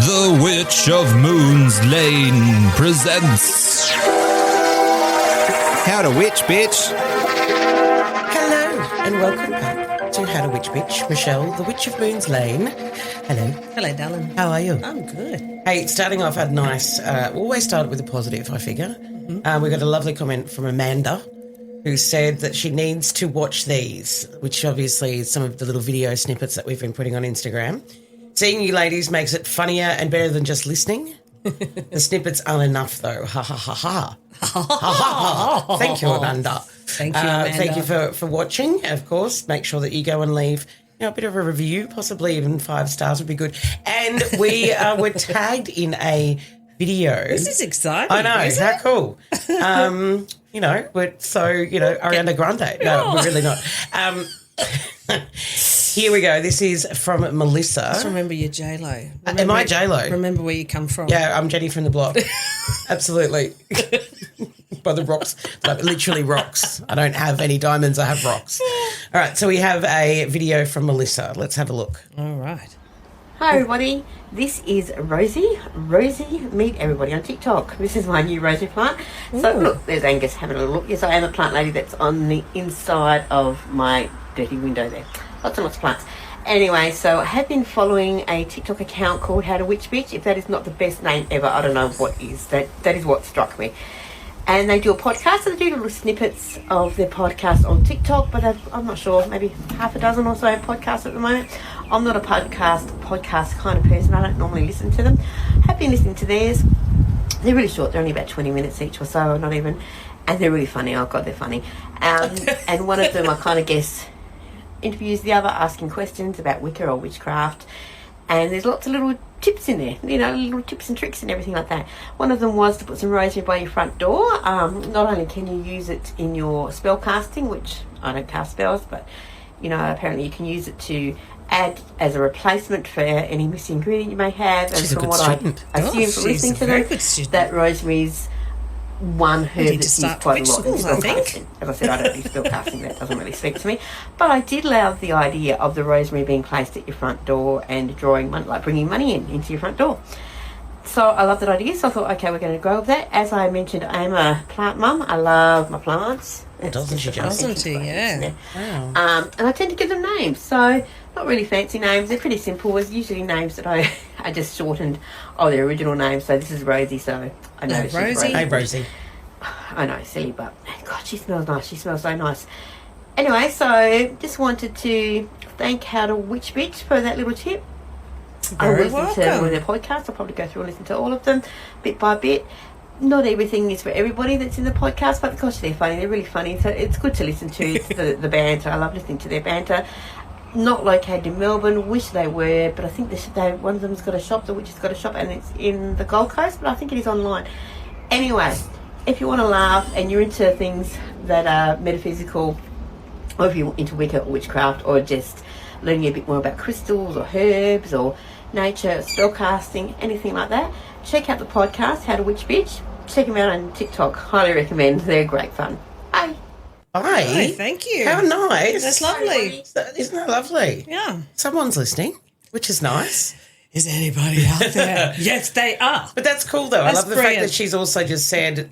The Witch of Moon's Lane presents How to Witch, Bitch. Hello and welcome back to How to Witch Bitch. Michelle, the Witch of Moon's Lane. Hello. Hello, darling. How are you? I'm good. Hey, starting off, had nice. Always started with a positive, I figure. We got a lovely comment from Amanda, who said that she needs to watch these, which obviously is some of the little video snippets that we've been putting on Instagram. Seeing you ladies makes it funnier and better than just listening. The snippets aren't enough, though. Ha ha ha ha. Ha ha ha. Thank you, Amanda. Thank you, Amanda. Thank you for watching. Of course, make sure that you go and leave a bit of a review, possibly even 5 stars would be good. And we were tagged in a video. This is exciting. I know, how cool. We're so, Ariana Grande. No, we're really not. Here we go. This is from Melissa. Just remember your J-Lo. Am I J-Lo? Remember where you come from. Yeah, I'm Jenny from the block. Absolutely. By the rocks. Like, literally rocks. I don't have any diamonds. I have rocks. All right, so we have a video from Melissa. Let's have a look. All right. Hi everybody, this is Rosie. Rosie, meet everybody on TikTok. This is my new rosy plant. So look, there's Angus having a little look. Yes, I am a plant lady that's on the inside of my dirty window there. Lots and lots of plants. Anyway, so I have been following a TikTok account called How to Witch Bitch. If that is not the best name ever, I don't know what is. That is what struck me. And they do a podcast, so they do little snippets of their podcast on TikTok, but I'm not sure, maybe half a dozen or so podcasts at the moment. I'm not a podcast kind of person. I don't normally listen to them. Have been listening to theirs. They're really short. They're only about 20 minutes each or so, not even. And they're really funny. Oh, God, they're funny. And one of them, I kind of guess, interviews the other, asking questions about Wicca or witchcraft. And there's lots of little tips in there, little tips and tricks and everything like that. One of them was to put some rosemary by your front door. Not only can you use it in your spell casting, which I don't cast spells, but, apparently you can use it to add as a replacement for any missing ingredient you may have. And from what I assume from listening to them, that rosemary's one herb that's used quite a lot in spell casting. As I said, I don't do spell casting, that doesn't really speak to me. But I did love the idea of the rosemary being placed at your front door and drawing money, like bringing money into your front door. So I love that idea, so I thought, okay, we're going to go with that. As I mentioned, I am a plant mum. I love my plants. Doesn't she just? Doesn't she, yeah. Wow. And I tend to give them names, so not really fancy names. They're pretty simple. It's usually names that I just shortened their original names. So this is Rosie, so I know she's Rosie. Hey, Rosie. I know, silly, but God, she smells nice. She smells so nice. Anyway, so just wanted to thank How to Witch Bitch for that little tip. I'll listen to one of their podcasts. I'll probably go through and listen to all of them bit by bit. Not everything is for everybody that's in the podcast, but gosh, they're funny. They're really funny. So it's good to listen to the banter. I love listening to their banter. Not located in Melbourne. Wish they were, but I think one of them's got a shop. The Witch has got a shop, and it's in the Gold Coast, but I think it is online. Anyway, if you want to laugh and you're into things that are metaphysical, or if you're into Wicca or witchcraft, or just learning a bit more about crystals or herbs or nature, spellcasting, anything like that, check out the podcast, How to Witch Bitch. Check them out on TikTok. Highly recommend. They're great fun. Bye. Bye. Hey, thank you. How nice. That's lovely. Isn't that lovely? Yeah. Someone's listening, which is nice. Is anybody out there? Yes, they are. But that's cool, though. That's I love the brilliant. fact that she's also just said,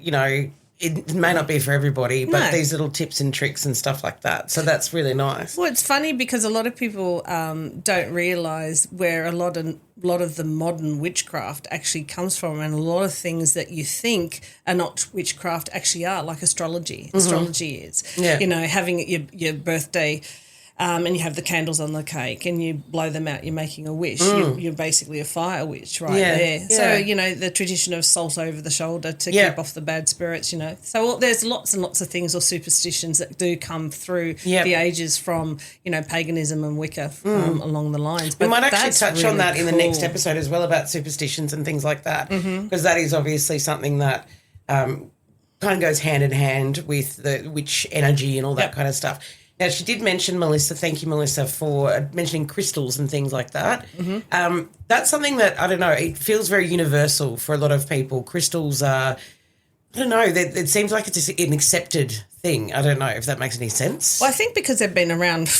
it may not be for everybody, but these little tips and tricks and stuff like that. So that's really nice. Well, it's funny because a lot of people don't realise where a lot of the modern witchcraft actually comes from, and a lot of things that you think are not witchcraft actually are, like astrology. Mm-hmm. Astrology is. Yeah. Having your birthday. And you have the candles on the cake and you blow them out, you're making a wish. You're basically a fire witch there. Yeah. So, the tradition of salt over the shoulder to keep off the bad spirits, So there's lots and lots of things or superstitions that do come through the ages from, paganism and Wicca along the lines. But we might actually touch on that in the next episode as well, about superstitions and things like that, because that is obviously something that kind of goes hand in hand with the witch energy and all that kind of stuff. Now, she did mention, Melissa, thank you, Melissa, for mentioning crystals and things like that. Mm-hmm. That's something that, I don't know, it feels very universal for a lot of people. Crystals are, I don't know, it seems like it's an accepted thing. I don't know if that makes any sense. Well, I think because they've been around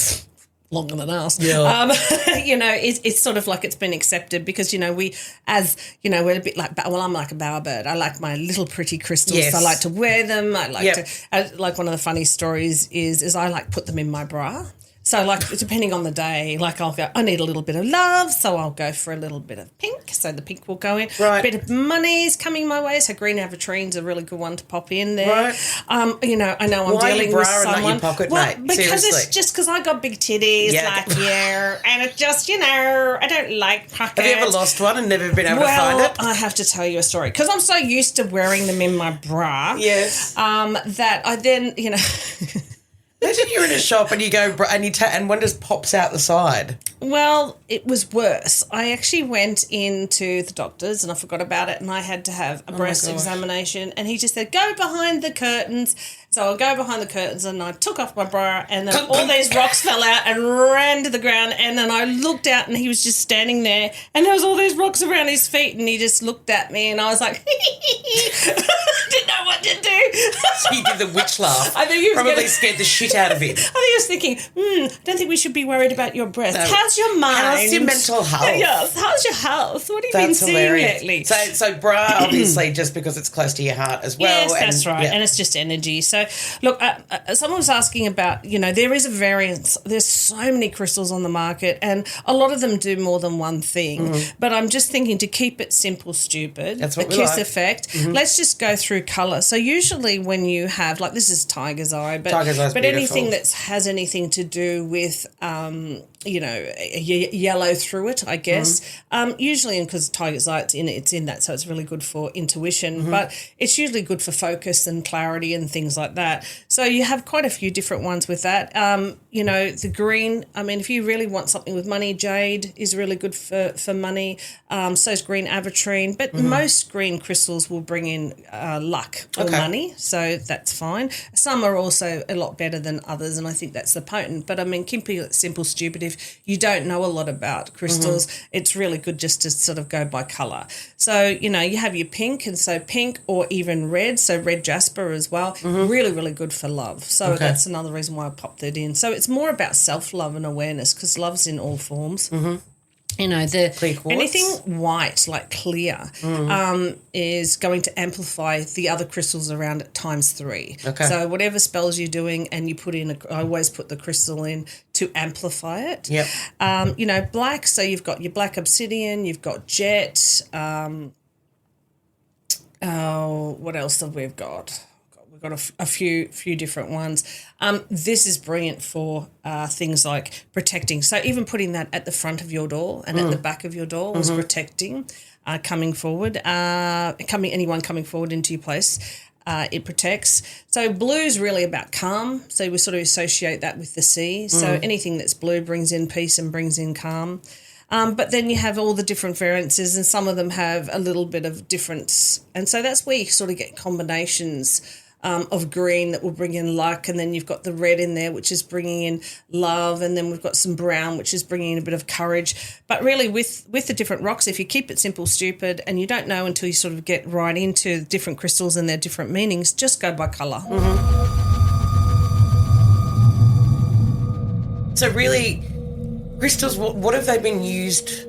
longer than us. Yeah. It's sort of like it's been accepted because, we're a bit like, well, I'm like a bowerbird. I like my little pretty crystals. Yes. I like to wear them. I like Yep. like one of the funny stories is I like put them in my bra. So, like, depending on the day, like, I'll go, I need a little bit of love, so I'll go for a little bit of pink, so the pink will go in. Right. A bit of money's coming my way, so green aventure's a really good one to pop in there. Right. I know I'm Why dealing your with bra and not someone. your pocket, well, mate? because Seriously. it's just because I got big titties, Yeah. and it just, I don't like pockets. Have you ever lost one and never been able to find it? I have to tell you a story because I'm so used to wearing them in my bra. Yes. That I then, Imagine you're in a shop and you go and one just pops out the side. Well, it was worse. I actually went into the doctor's and I forgot about it and I had to have a breast gosh. examination and he just said, go behind the curtains. So I'll go behind the curtains and I took off my bra and then all these rocks fell out and ran to the ground and then I looked out and he was just standing there and there was all these rocks around his feet and he just looked at me and I was like, didn't know what to do. He did the witch laugh. I think he was probably gonna- scared the shit out of him. I think I was thinking, I don't think we should be worried about your breast. No. How's your mind? How's your mental health? Yes, how's your health? What have you been That's seeing hilarious. lately? So bra, obviously, just because it's close to your heart as well. Yes, that's right. yeah. And it's just energy. So, look, someone was asking about, there is a variance. There's so many crystals on the market and a lot of them do more than one thing. But I'm just thinking to keep it simple, stupid, That's what the we kiss like. effect, let's just go through colour. So usually when you have, like this is tiger's eye, but Tiger's eye's beautiful. anything that has anything to do with, yellow through it, I guess. Usually, because tiger's eye, it's in that, so it's really good for intuition. But it's usually good for focus and clarity and things like that. So you have quite a few different ones with that. The green. I mean, if you really want something with money, jade is really good for money. So is green aventurine. But most green crystals will bring in luck or Okay. money, so that's fine. Some are also a lot better than others, and I think that's the potent. But I mean, keeping it simple, stupid. If you don't know a lot about crystals, it's really good just to sort of go by colour. So, you have your pink, and so pink or even red, so red jasper as well, really, really good for love. So that's another reason why I popped it in. So it's more about self-love and awareness because love's in all forms. Clear quartz? Anything white, like clear, is going to amplify the other crystals around it times 3. Okay. So whatever spells you're doing and you put in, I always put the crystal in to amplify it. Yep. Black, so you've got your black obsidian, you've got jet. What else have we got? We've got a few different ones. This is brilliant for things like protecting. So even putting that at the front of your door and at the back of your door was protecting, coming forward, anyone coming forward into your place. It protects. So blue is really about calm. So we sort of associate that with the sea. So anything that's blue brings in peace and brings in calm. But then you have all the different variances and some of them have a little bit of difference. And so that's where you sort of get combinations of green that will bring in luck, and then you've got the red in there, which is bringing in love, and then we've got some brown, which is bringing in a bit of courage. But really with the different rocks, if you keep it simple, stupid, and you don't know until you sort of get right into different crystals and their different meanings, just go by colour. So really, crystals, what have they been used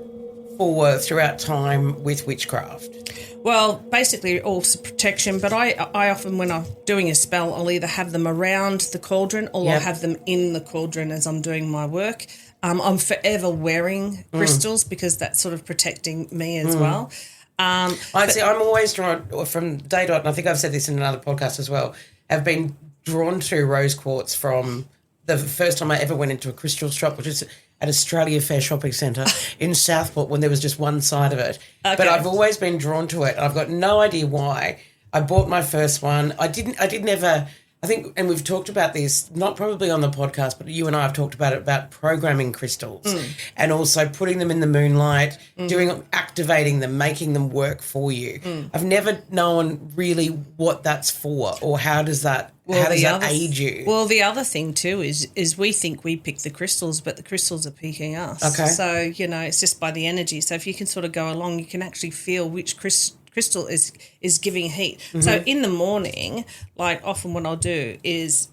for throughout time with witchcraft? Well, basically all for protection, but I often, when I'm doing a spell, I'll either have them around the cauldron or I'll have them in the cauldron as I'm doing my work. I'm forever wearing crystals because that's sort of protecting me as well. I'm always drawn from day dot, and I think I've said this in another podcast as well, have been drawn to rose quartz from the first time I ever went into a crystal shop, which is at Australia Fair Shopping Centre in Southport when there was just one side of it. Okay. But I've always been drawn to it. I've got no idea why. I bought my first one. I didn't ever, I think, and we've talked about this, not probably on the podcast, but you and I have talked about it, about programming crystals and also putting them in the moonlight, activating them, making them work for you. I've never known really what that's for or how does that aid you? Well, the other thing too is we think we pick the crystals, but the crystals are picking us. Okay. So, it's just by the energy. So if you can sort of go along, you can actually feel which crystal is giving heat. So in the morning, like often what I'll do is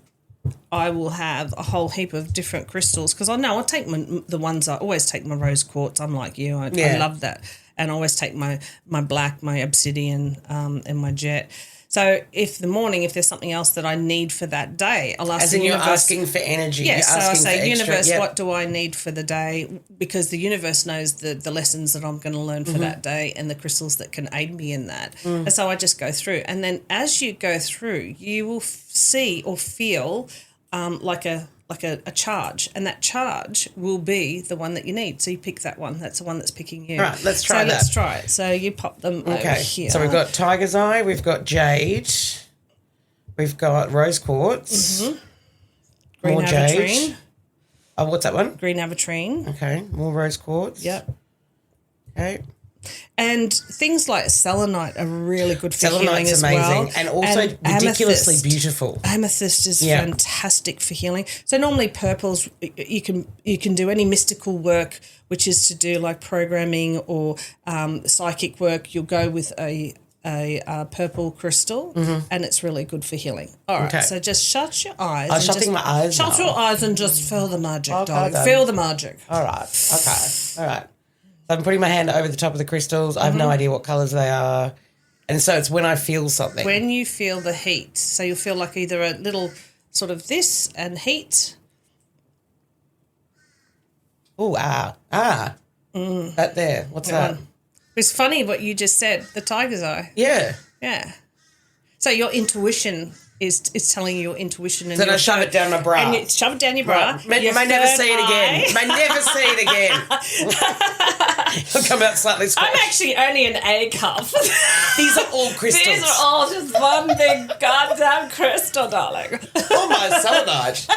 I will have a whole heap of different crystals because I know I take the ones I always take my rose quartz. I'm like you, I love that, and I always take my black, my obsidian, and my jet. So if there's something else that I need for that day, I'll ask the universe. You're asking for energy. Yes, so I say, universe, yep. what do I need for the day? Because the universe knows the lessons that I'm going to learn for that day and the crystals that can aid me in that. And so I just go through. And then as you go through, you will see or feel like a charge, and that charge will be the one that you need. So you pick that one. That's the one that's picking you. Right, let's try that. Let's try it. So you pop them over here. So we've got tiger's eye, we've got jade, we've got rose quartz, green more aventurine. jade. Oh, what's that one? Green aventurine. Okay, more rose quartz. Yep. Okay. And things like selenite are really good for healing as amazing, well. and also ridiculously amethyst. Beautiful. Amethyst is fantastic for healing. So normally purples, you can do any mystical work, which is to do like programming or psychic work. You'll go with a purple crystal, and it's really good for healing. All right, so just shut your eyes. I'm shutting my eyes. Shut your eyes and just feel the magic, darling. Then. Feel the magic. All right. Okay. All right. So I'm putting my hand over the top of the crystals. I have no idea what colours they are. And so it's when I feel something. When you feel the heat. So you'll feel like either a little sort of this and heat. Oh, that there. What's that? It's funny what you just said, the tiger's eye. Yeah. Yeah. So your intuition is telling you your intuition. And then I shove it down my bra. And you shove it down your bra. Right. May never see it again. May never see it again. It'll come out slightly squashed. I'm actually only an A cup. These are all crystals. These are all just one big goddamn crystal, darling. Oh, my selenite.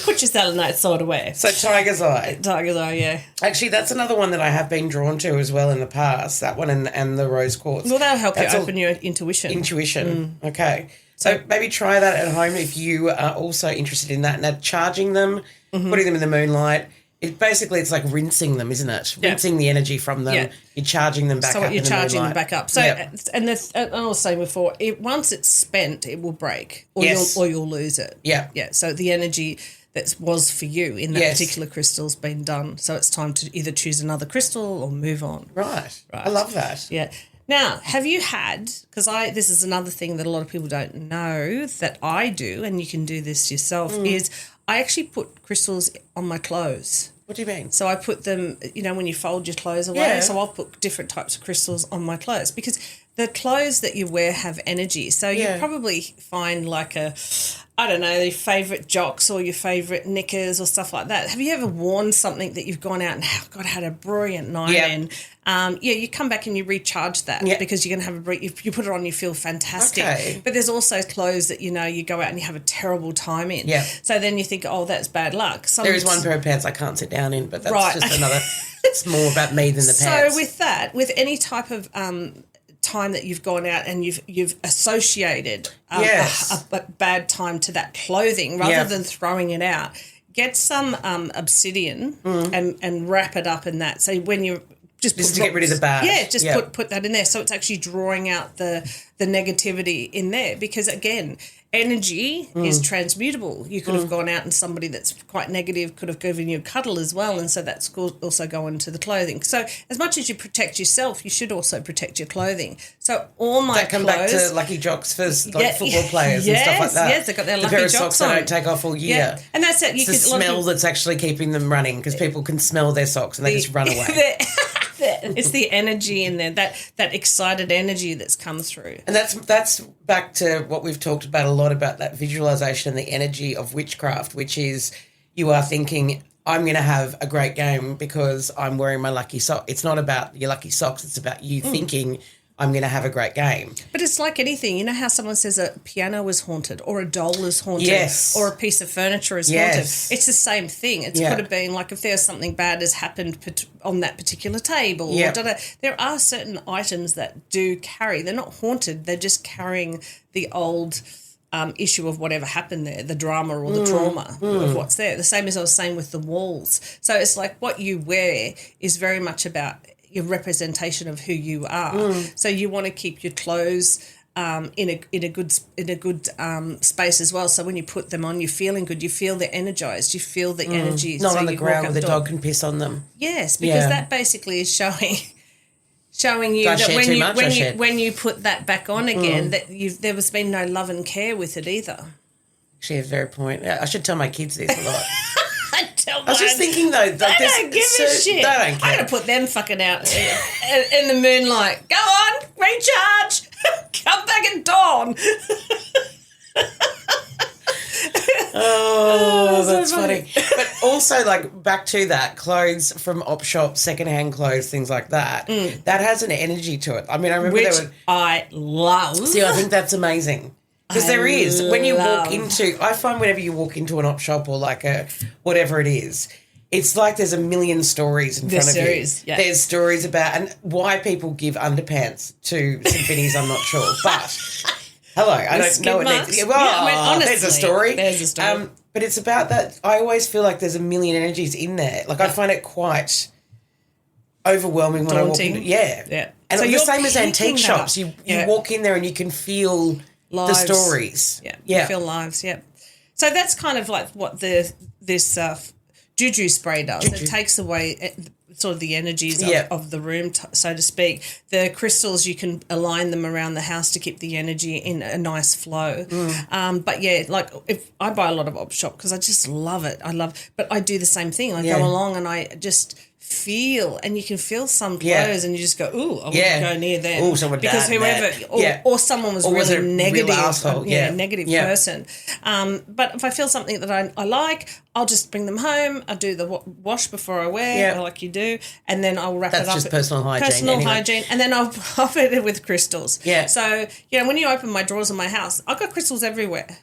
Put your selenite sword away. So tiger's eye. Tiger's eye, yeah. Actually, that's another one that I have been drawn to as well in the past, that one and the rose quartz. Well, that'll help you open your intuition. Okay. So maybe try that at home if you are also interested in that. Now, charging them, putting them in the moonlight, it's like rinsing them, isn't it? Yeah. Rinsing the energy from them. Yeah. You're charging them back up. So you're charging them back up. So, and I was saying before, once it's spent, it will break, or you'll lose it. Yeah. Yeah. So the energy that was for you in that particular crystal's been done. So it's time to either choose another crystal or move on. Right. I love that. Yeah. Now, have you had, because this is another thing that a lot of people don't know that I do, and you can do this yourself, is I actually put crystals on my clothes. What do you mean? So I put them, when you fold your clothes away, so I'll put different types of crystals on my clothes because the clothes that you wear have energy. So you probably find like your favourite jocks or your favourite knickers or stuff like that. Have you ever worn something that you've gone out and had a brilliant night in? You come back and you recharge that because you're going to have you put it on, you feel fantastic. Okay. But there's also clothes that, you go out and you have a terrible time in. Yeah. So then you think, oh, that's bad luck. There is one pair of pants I can't sit down in, but that's just another, it's more about me than the pants. So with any type of time that you've gone out and you've associated a bad time to that clothing rather than throwing it out, get some obsidian and wrap it up in that. So when you just to get rid of the bad. Yeah, just put that in there. So it's actually drawing out the negativity in there because, again, energy is transmutable. You could have gone out and somebody that's quite negative could have given you a cuddle as well, and so that's also going to the clothing. So as much as you protect yourself, you should also protect your clothing. So all my that come back to lucky jocks for football players and stuff like that. Yes, they've got their lucky pair of jocks socks on. They don't take off all year. Yeah. And that's it. It's the smell that's actually keeping them running because people can smell their socks and they just run away. It's the energy in there, that excited energy that's come through. And that's back to what we've talked about a lot about that visualization and the energy of witchcraft, which is you are thinking, I'm going to have a great game because I'm wearing my lucky sock. It's not about your lucky socks. It's about you thinking I'm going to have a great game. But it's like anything. You know how someone says a piano is haunted or a doll is haunted or a piece of furniture is haunted? It's the same thing. It could have been like if there's something bad has happened on that particular table. Or there are certain items that do carry. They're not haunted. They're just carrying the old issue of whatever happened there, the drama or the trauma of what's there. The same as I was saying with the walls. So it's like what you wear is very much about your representation of who you are. So you want to keep your clothes in a good space as well. So when you put them on, you're feeling good. You feel they're energized. You feel the energy. Not so on the you ground walk where the out dog can piss on them. Yes, because that basically is showing you that when you put that back on again, that there has been no love and care with it either. Actually, a very point. Yeah, I should tell my kids this a lot. I was just thinking though, they don't give a shit. They don't care. I'm gonna put them fucking out in the moonlight. Go on, recharge. Come back at dawn. Oh, that's funny. But also, like, back to that, clothes from op shop, secondhand clothes, things like that, that has an energy to it. I mean, I remember I love. See, I think that's amazing. Because there is, when you walk into, I find whenever you walk into an op shop or like a, whatever it is, it's like there's a million stories in front of you. Yeah. There's stories about, and why people give underpants to symphonies, I'm not sure. But, hello, I don't know what needs. Well, yeah, I mean, honestly, there's a story. There's a story. But it's about that, I always feel like there's a million energies in there. Like, I find it quite overwhelming when I walk in. Yeah. And so the same as antique shops. You walk in there and you can feel lives. The stories. Yeah. You feel lives, So that's kind of like what this juju spray does. It takes away sort of the energies of the room, so to speak. The crystals, you can align them around the house to keep the energy in a nice flow. But like if I buy a lot of op shop because I just love it. But I do the same thing. I go along and I just feel, and you can feel some clothes and you just go, ooh, I wouldn't go near them. Ooh, someone because whoever, or someone was really negative, negative person. But if I feel something that I like, I'll just bring them home. I'll do the wash before I wear, like you do, and then I'll wrap it up. That's just personal hygiene. And then I'll pop it with crystals. Yeah. So, when you open my drawers in my house, I've got crystals everywhere.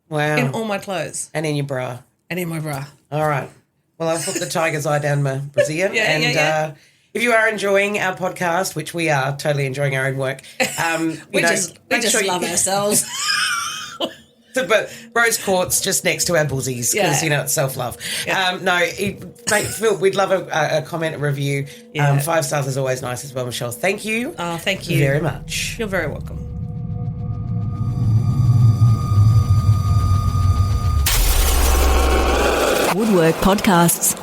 Wow. In all my clothes. And in your bra. And in my bra. All right. Well, I've put the tiger's eye down my Brazilian. If you are enjoying our podcast, which we are totally enjoying our own work, we just love ourselves. But rose quartz just next to our buzzies because, it's self-love. Phil, we'd love a comment, a review. 5 stars is always nice as well, Michelle. Thank you. Oh, thank you very much. You're very welcome. Woodwork Podcasts.